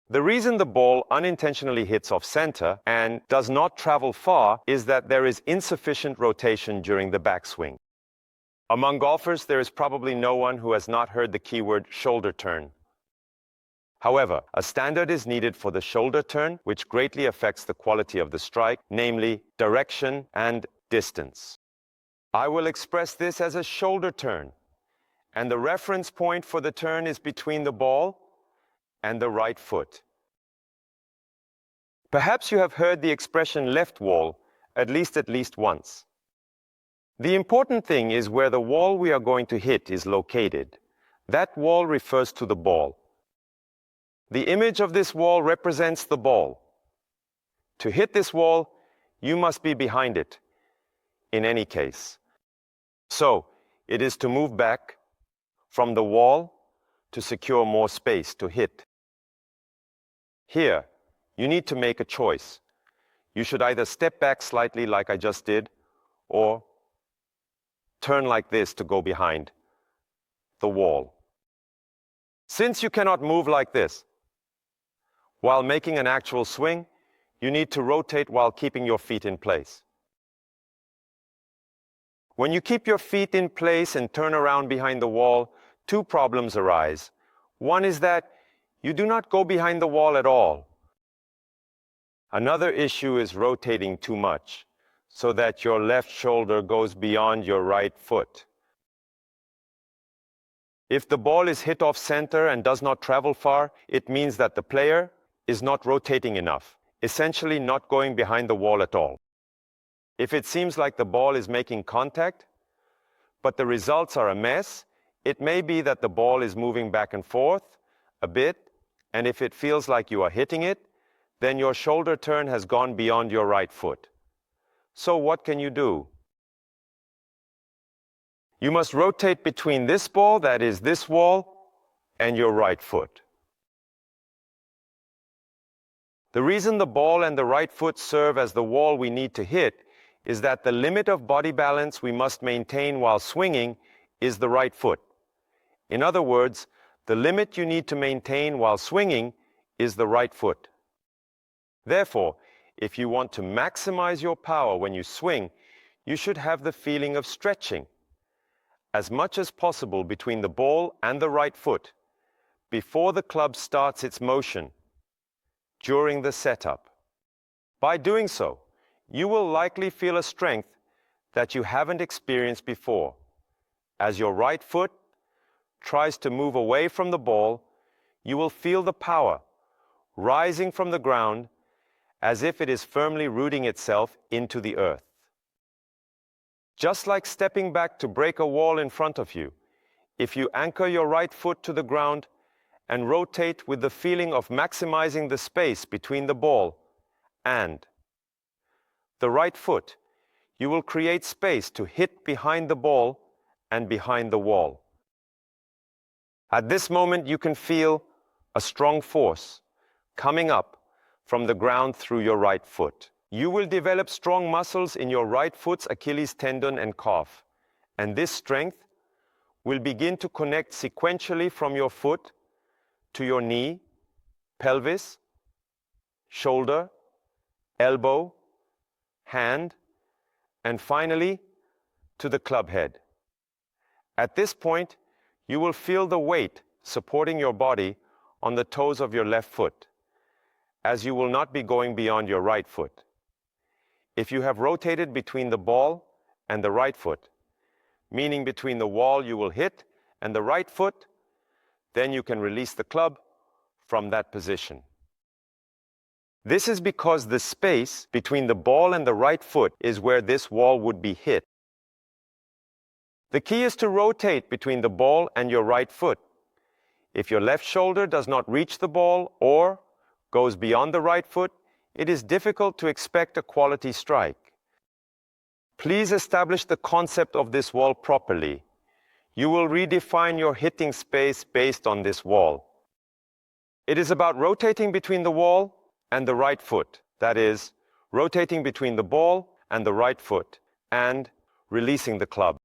The reason the ball unintentionally hits off center and does not travel far is that there is insufficient rotation during the backswing. Among golfers, there is probably no one who has not heard the keyword shoulder turn. However, a standard is needed for the shoulder turn, which greatly affects the quality of the strike, namely direction and distance. I will express this as a shoulder turn, and the reference point for the turn is between the ball and the right foot. Perhaps you have heard the expression left wall at least once. The important thing is where the wall we are going to hit is located. That wall refers to the ball. The image of this wall represents the ball. To hit this wall, you must be behind it, in any case. So, it is to move back from the wall to secure more space to hit. Here, you need to make a choice. You should either step back slightly like I just did, or turn like this to go behind the wall. Since you cannot move like this, while making an actual swing, you need to rotate while keeping your feet in place. When you keep your feet in place and turn around behind the wall, two problems arise. One is that you do not go behind the wall at all. Another issue is rotating too much, so that your left shoulder goes beyond your right foot. If the ball is hit off center and does not travel far, it means that the player is not rotating enough, essentially not going behind the wall at all. If it seems like the ball is making contact, but the results are a mess, it may be that the ball is moving back and forth a bit, and if it feels like you are hitting it, then your shoulder turn has gone beyond your right foot. So what can you do? You must rotate between this ball, that is this wall, and your right foot. The reason the ball and the right foot serve as the wall we need to hit is that the limit of body balance we must maintain while swinging is the right foot. In other words, the limit you need to maintain while swinging is the right foot. Therefore, if you want to maximize your power when you swing, you should have the feeling of stretching as much as possible between the ball and the right foot before the club starts its motion during the setup. By doing so, you will likely feel a strength that you haven't experienced before, as your right foot tries to move away from the ball. You will feel the power rising from the ground as if it is firmly rooting itself into the earth. Just like stepping back to break a wall in front of you, if you anchor your right foot to the ground and rotate with the feeling of maximizing the space between the ball and the right foot, you will create space to hit behind the ball and behind the wall. At this moment, you can feel a strong force coming up from the ground through your right foot. You will develop strong muscles in your right foot's Achilles tendon and calf, and this strength will begin to connect sequentially from your foot to your knee, pelvis, shoulder, elbow, hand, and finally to the club head. At this point, you will feel the weight supporting your body on the toes of your left foot, as you will not be going beyond your right foot. If you have rotated between the ball and the right foot, meaning between the wall you will hit and the right foot, then you can release the club from that position. This is because the space between the ball and the right foot is where this wall would be hit. The key is to rotate between the ball and your right foot. If your left shoulder does not reach the ball or goes beyond the right foot, it is difficult to expect a quality strike. Please establish the concept of this wall properly. You will redefine your hitting space based on this wall. It is about rotating between the wall and the right foot, that is, rotating between the ball and the right foot, and releasing the club.